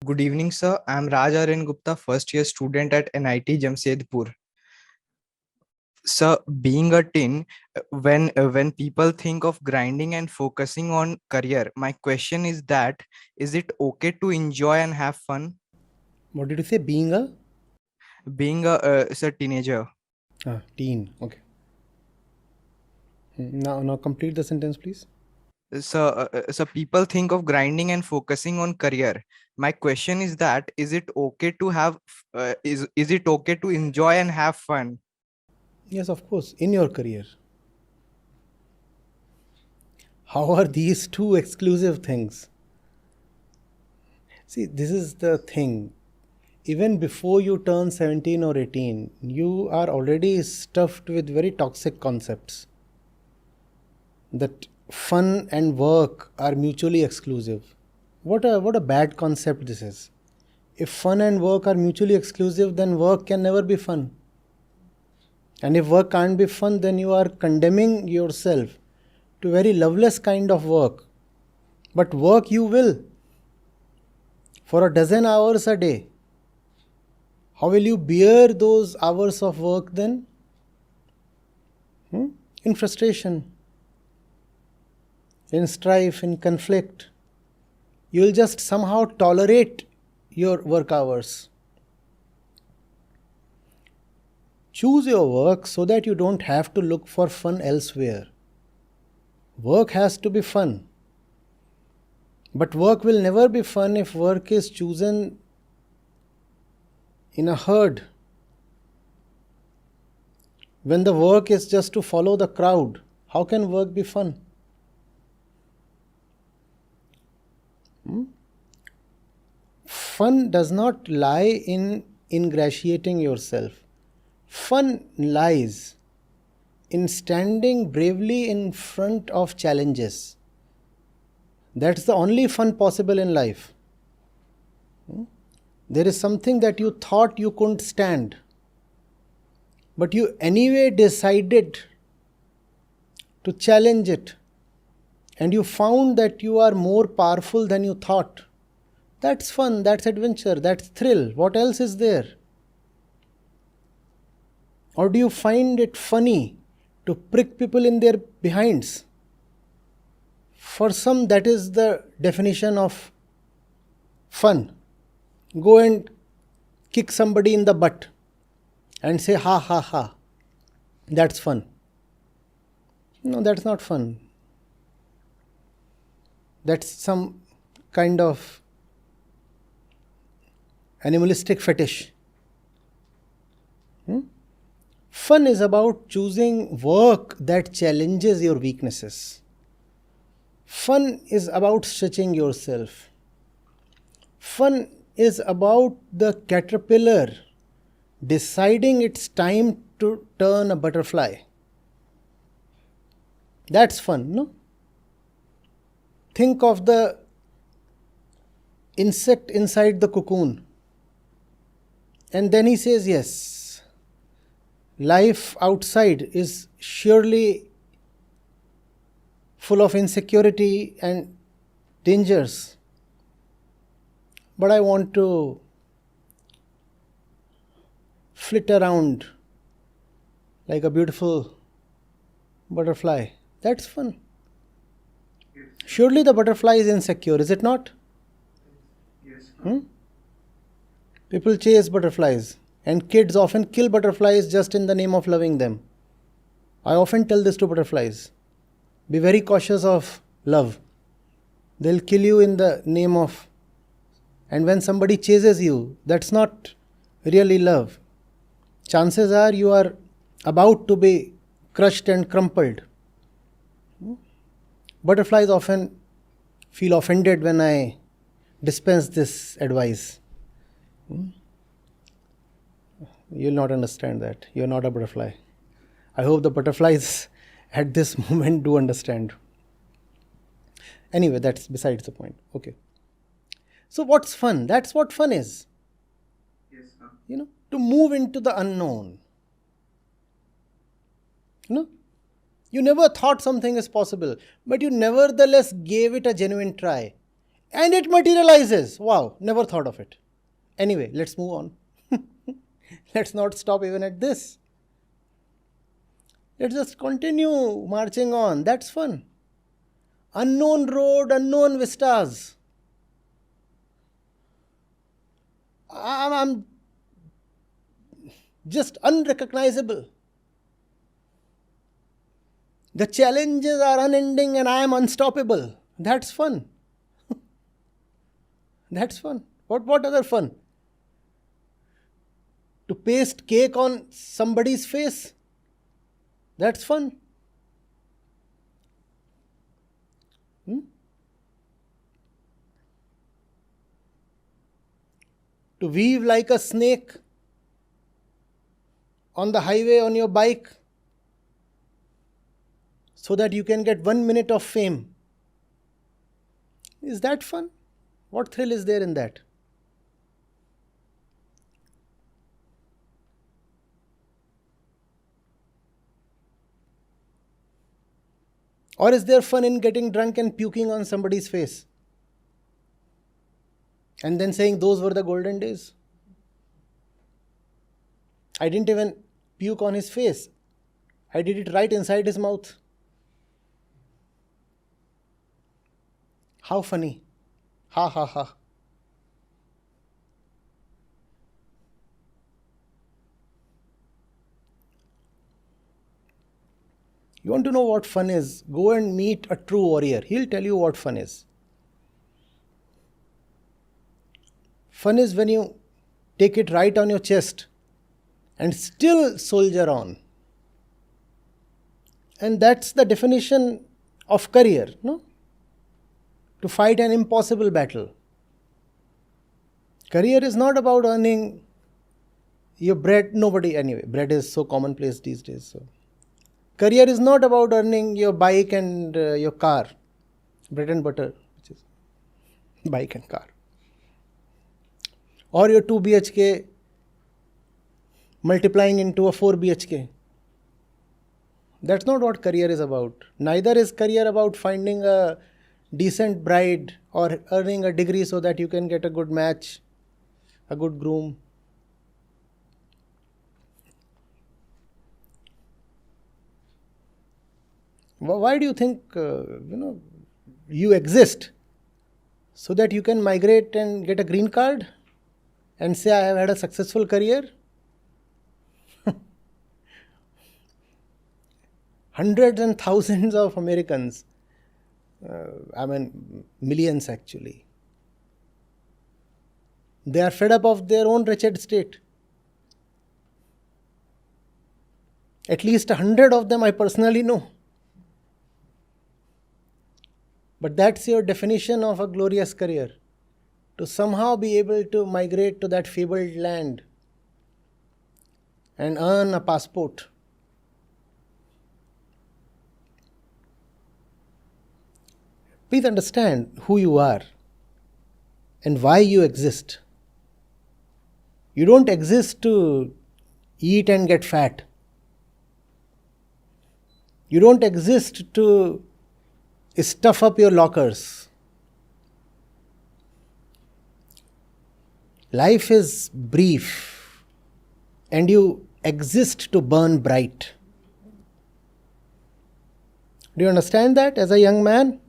Good evening, sir. I am Raj Aryan Gupta, first year student at NIT-Jamshedpur. Sir, being a teen, when people think of grinding and focusing on career, my question is that is it okay to enjoy and have fun? What did you say? Being a Being a teenager, teen. Okay. Now complete the sentence, please. so people think of grinding and focusing on career. My question is that is it okay to have is it okay to enjoy and have fun? Yes, of course. In your career, how are these two exclusive things? See, this is the thing. Even before you turn 17 or 18, you are already stuffed with very toxic concepts that fun and work are mutually exclusive. What a bad concept this is. If fun and work are mutually exclusive, then work can never be fun. And if work can't be fun, then you are condemning yourself to very loveless kind of work. But work you will for a dozen hours a day. How will you bear those hours of work then? In frustration, in strife, in conflict. You will just somehow tolerate your work hours. Choose your work so that you don't have to look for fun elsewhere. Work has to be fun. But work will never be fun if work is chosen in a herd. When the work is just to follow the crowd, how can work be fun? Fun does not lie in ingratiating yourself. Fun lies in standing bravely in front of challenges. That's the only fun possible in life. There is something that you thought you couldn't stand, but you anyway decided to challenge it, and you found that you are more powerful than you thought. That's fun, that's adventure, that's thrill. What else is there? Or do you find it funny to prick people in their behinds? For some, that is the definition of fun. Go and kick somebody in the butt and say, ha ha ha. That's fun. No, that's not fun. That's some kind of animalistic fetish. Fun is about choosing work that challenges your weaknesses. Fun is about stretching yourself. Fun is about the caterpillar deciding it's time to turn a butterfly. That's fun, no? Think of the insect inside the cocoon. And then he says, yes, life outside is surely full of insecurity and dangers. But I want to flit around like a beautiful butterfly. That's fun. Surely the butterfly is insecure, is it not? Yes. People chase butterflies, and kids often kill butterflies just in the name of loving them. I often tell this to butterflies. Be very cautious of love. They'll kill you in the name of. And when somebody chases you, that's not really love. Chances are you are about to be crushed and crumpled. Butterflies often feel offended when I dispense this advice. You'll not understand that. You're not a butterfly. I hope the butterflies at this moment do understand. Anyway, that's besides the point. Okay. So what's fun? That's what fun is. Yes, sir. To move into the unknown. You never thought something is possible, but you nevertheless gave it a genuine try. And it materializes. Wow, never thought of it. Anyway, let's move on. Let's not stop even at this. Let's just continue marching on. That's fun. Unknown road, unknown vistas. I'm just unrecognizable. The challenges are unending and I am unstoppable. That's fun. That's fun. What other fun? To paste cake on somebody's face? That's fun. To weave like a snake on the highway on your bike so that you can get 1 minute of fame. Is that fun? What thrill is there in that? Or is there fun in getting drunk and puking on somebody's face? And then saying those were the golden days? I didn't even puke on his face. I did it right inside his mouth. How funny. Ha ha ha. You want to know what fun is? Go and meet a true warrior. He'll tell you what fun is. Fun is when you take it right on your chest and still soldier on. And that's the definition of career, no? To fight an impossible battle. Career is not about earning your bread. Anyway, bread is so commonplace these days. So, career is not about earning your bike and your car. Bread and butter, which is bike and car. Or your 2 BHK multiplying into a 4 BHK. That's not what career is about. Neither is career about finding a decent bride or earning a degree so that you can get a good match, a good groom. Why do you think you exist? So that you can migrate and get a green card and say I have had a successful career? Hundreds and thousands of Americans, millions actually, they are fed up of their own wretched state. At least 100 of them I personally know. But that's your definition of a glorious career. To somehow be able to migrate to that fabled land and earn a passport. Please understand who you are and why you exist. You don't exist to eat and get fat. You don't exist to stuff up your lockers. Life is brief and you exist to burn bright. Do you understand that as a young man?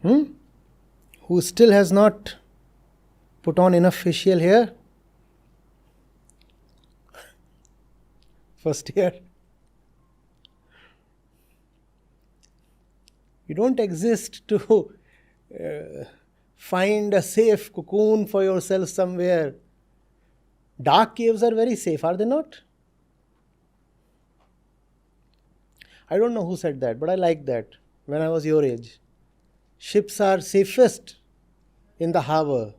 Who still has not put on enough facial hair? First year. You don't exist to find a safe cocoon for yourself somewhere. Dark caves are very safe, are they not? I don't know who said that, but I like that when I was your age. Ships are safest in the harbor,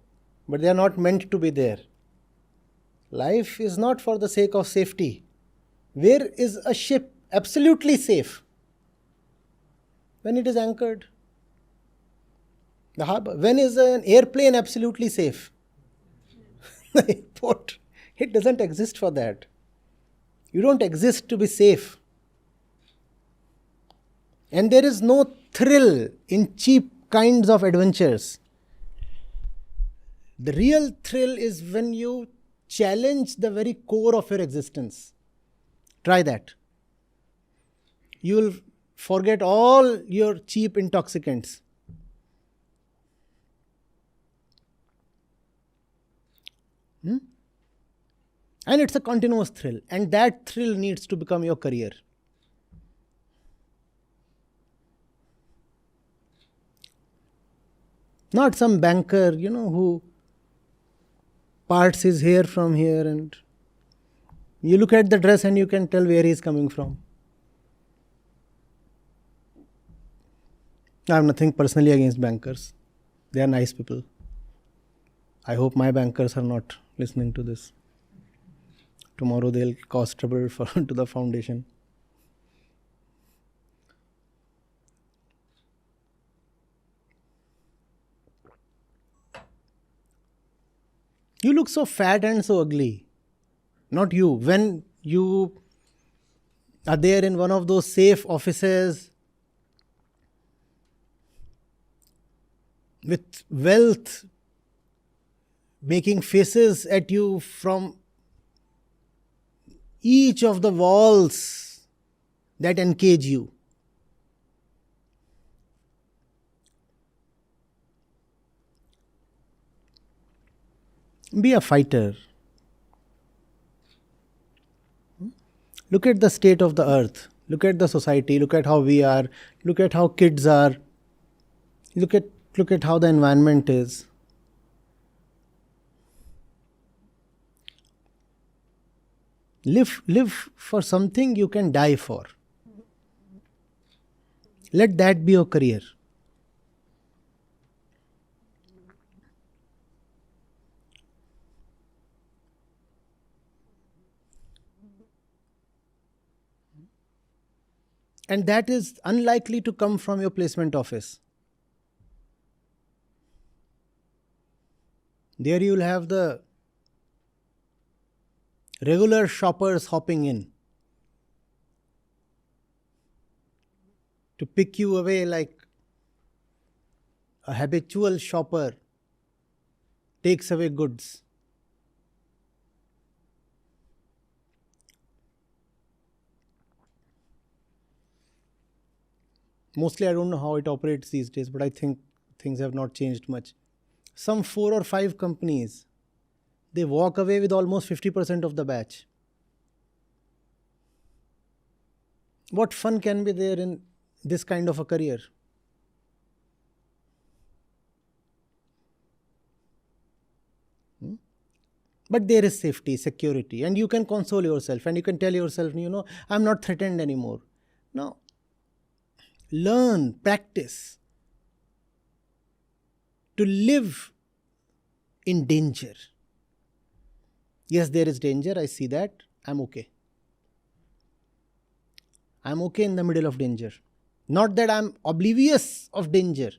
but they are not meant to be there. Life is not for the sake of safety. Where is a ship absolutely safe? When it is anchored. The harbor. When is an airplane absolutely safe? The airport. It doesn't exist for that. You don't exist to be safe. And there is no thrill in cheap kinds of adventures. The real thrill is when you challenge the very core of your existence. Try that. You will forget all your cheap intoxicants. And it's a continuous thrill. And that thrill needs to become your career. Not some banker, who parts his hair from here, and you look at the dress and you can tell where he's coming from. I have nothing personally against bankers. They are nice people. I hope my bankers are not listening to this. Tomorrow they'll cause trouble to the foundation. You look so fat and so ugly. Not you. When you are there in one of those safe offices with wealth making faces at you from each of the walls that encage you. Be a fighter. Look at the state of the earth. Look at the society. Look at how we are. Look at how kids are. Look at how the environment is. Live for something you can die for. Let that be your career. And that is unlikely to come from your placement office. There you will have the regular shoppers hopping in to pick you away like a habitual shopper takes away goods. Mostly I don't know how it operates these days, but I think things have not changed much. Some 4 or 5 companies, they walk away with almost 50% of the batch. What fun can be there in this kind of a career? But there is safety, security, and you can console yourself and you can tell yourself, I'm not threatened anymore. No. Learn, practice to live in danger. Yes, there is danger. I see that. I'm okay. I'm okay in the middle of danger. Not that I'm oblivious of danger.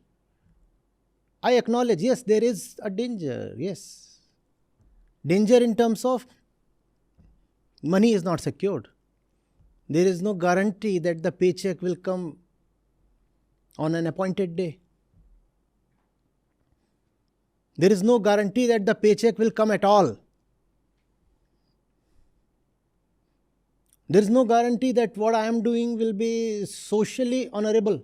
I acknowledge, yes, there is a danger. Yes. Danger in terms of money is not secured. There is no guarantee that the paycheck will come on an appointed day. There is no guarantee that the paycheck will come at all. There is no guarantee that what I am doing will be socially honorable.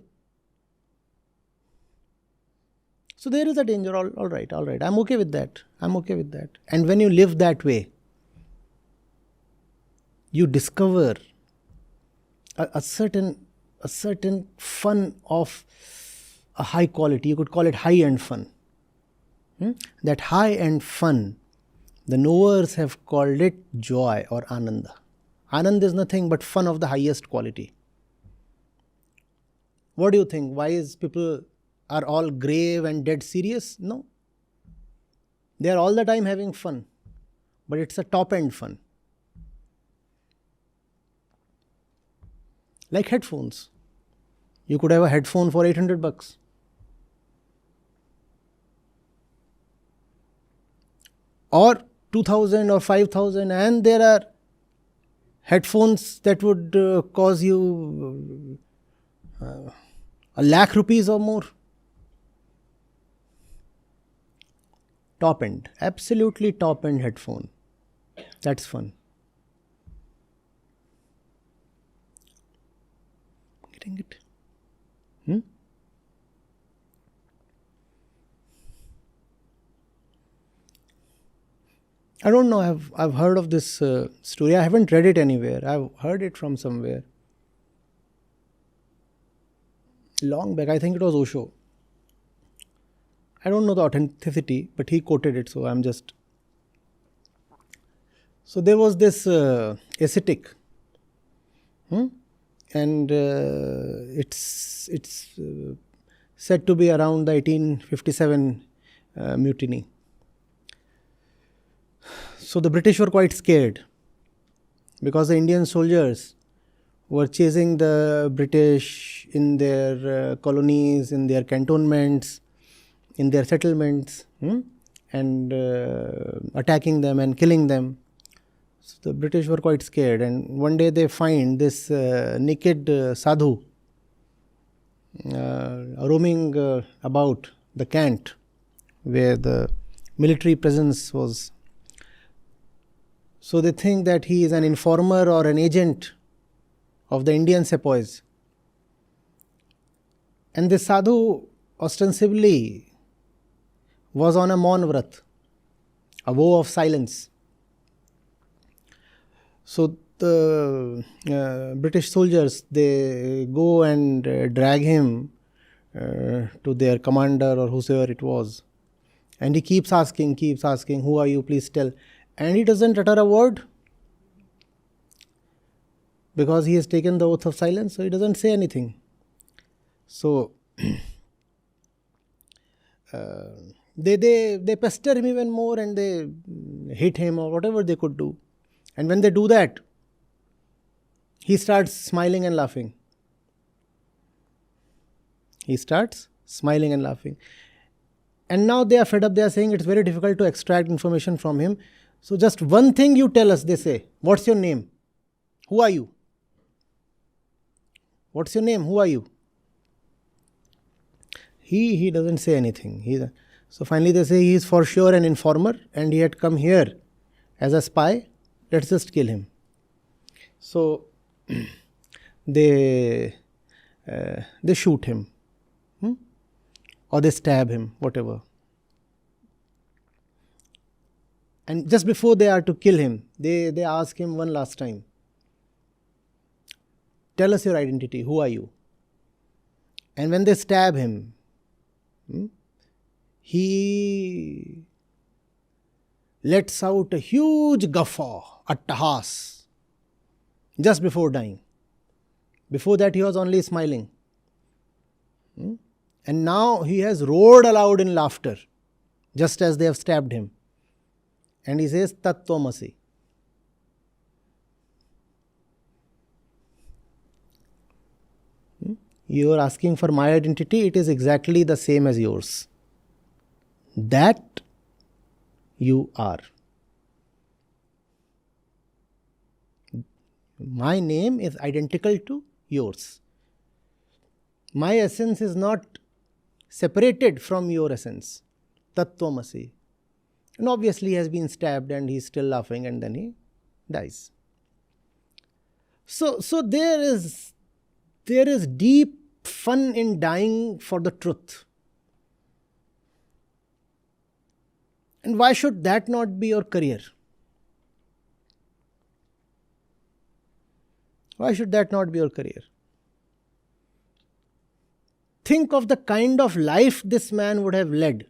So there is a danger. All right. I'm okay with that. And when you live that way, you discover a certain fun of a high quality. You could call it high-end fun. That high-end fun, the knowers have called it joy or ananda. Ananda is nothing but fun of the highest quality. What do you think? Why is people are all grave and dead serious? No. They are all the time having fun. But it's a top-end fun. Like headphones. You could have a headphone for $800. Or 2,000 or 5,000, and there are headphones that would cost you 1 lakh rupees or more. top end, absolutely top end headphone. That's fun. Getting it? I don't know. I've heard of this story. I haven't read it anywhere. I've heard it from somewhere. Long back, I think it was Osho. I don't know the authenticity, but he quoted it, so I'm just. So there was this ascetic, and it's said to be around the 1857 mutiny. So the British were quite scared because the Indian soldiers were chasing the British in their colonies, in their cantonments, in their settlements, and attacking them and killing them. So the British were quite scared, and one day they find this naked sadhu roaming about the cant where the military presence was. So they think that he is an informer or an agent of the Indian sepoys. And this sadhu ostensibly was on a maun vrat, a vow of silence. So the British soldiers, they go and drag him to their commander or whosoever it was. And he keeps asking, who are you, please tell. And he doesn't utter a word because he has taken the oath of silence, so he doesn't say anything. So they pester him even more and they hit him or whatever they could do. And when they do that, he starts smiling and laughing. And now they are fed up. They are saying it's very difficult to extract information from him. So just one thing you tell us, they say. What's your name? Who are you? What's your name? Who are you? He doesn't say anything. So finally they say he is for sure an informer and he had come here as a spy. Let's just kill him. So they shoot him, or they stab him, whatever. And just before they are to kill him, they ask him one last time, tell us your identity, who are you? And when they stab him, he lets out a huge guffaw, attahas, just before dying. Before that he was only smiling. And now he has roared aloud in laughter, just as they have stabbed him. And he says, Tattvamasi. You are asking for my identity, it is exactly the same as yours. That you are. My name is identical to yours. My essence is not separated from your essence. Tattvamasi. And obviously he has been stabbed and he is still laughing and then he dies. So there is deep fun in dying for the truth. And why should that not be your career? Why should that not be your career? Think of the kind of life this man would have led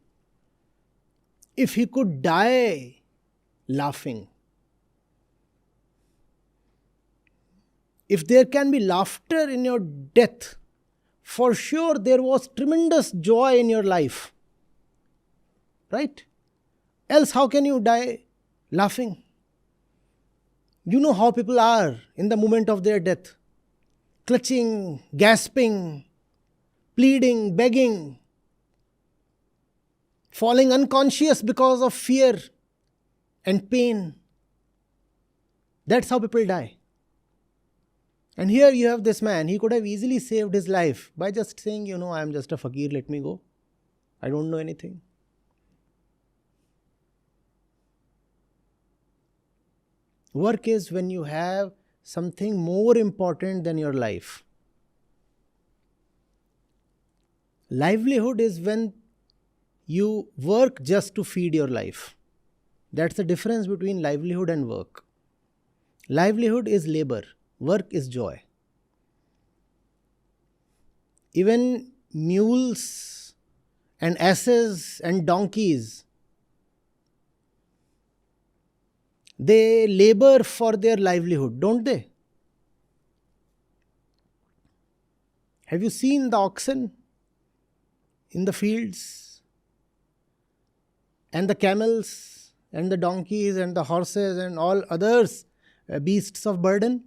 if he could die laughing. If there can be laughter in your death, for sure there was tremendous joy in your life. Right? Else how can you die laughing? You know how people are in the moment of their death. Clutching, gasping, pleading, begging, falling unconscious because of fear and pain. That's how people die. And here you have this man, he could have easily saved his life by just saying, I am just a fakir, let me go. I don't know anything. Work is when you have something more important than your life. Livelihood is when you work just to feed your life. That's the difference between livelihood and work. Livelihood is labor, work is joy. Even mules and asses and donkeys, they labor for their livelihood, don't they? Have you seen the oxen in the fields? And the camels and the donkeys and the horses and all others, beasts of burden?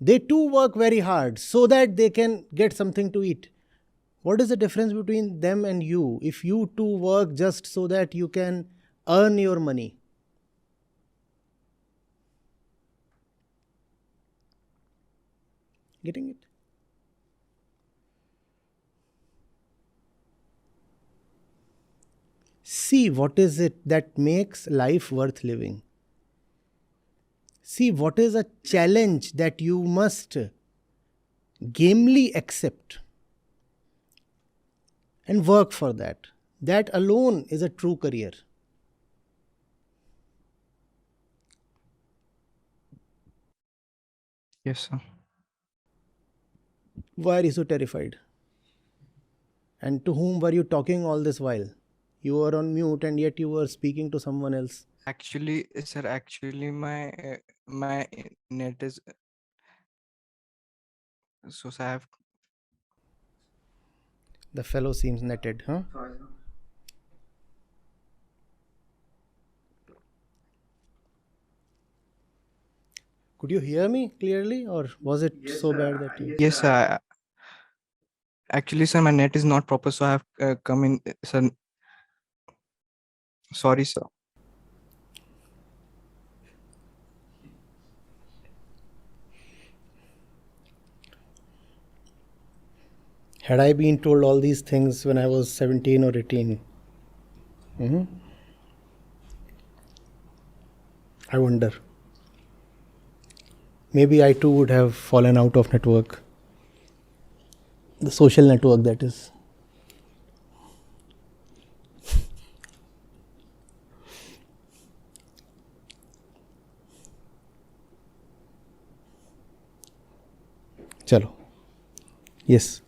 They too work very hard so that they can get something to eat. What is the difference between them and you if you too work just so that you can earn your money? Getting it? See what is it that makes life worth living. See what is a challenge that you must gamely accept and work for that. That alone is a true career. Yes, sir. Why are you so terrified? And to whom were you talking all this while? You were on mute and yet you were speaking to someone else. Actually, sir, actually, my net is so I have. The fellow seems netted, huh? Could you hear me clearly, or was it so bad that you? Yes, sir. Actually, sir, my net is not proper, so I have come in. Sir, sorry, sir. Had I been told all these things when I was 17 or 18? I wonder. Maybe I too would have fallen out of network. The social network, that is. Chalo. Yes.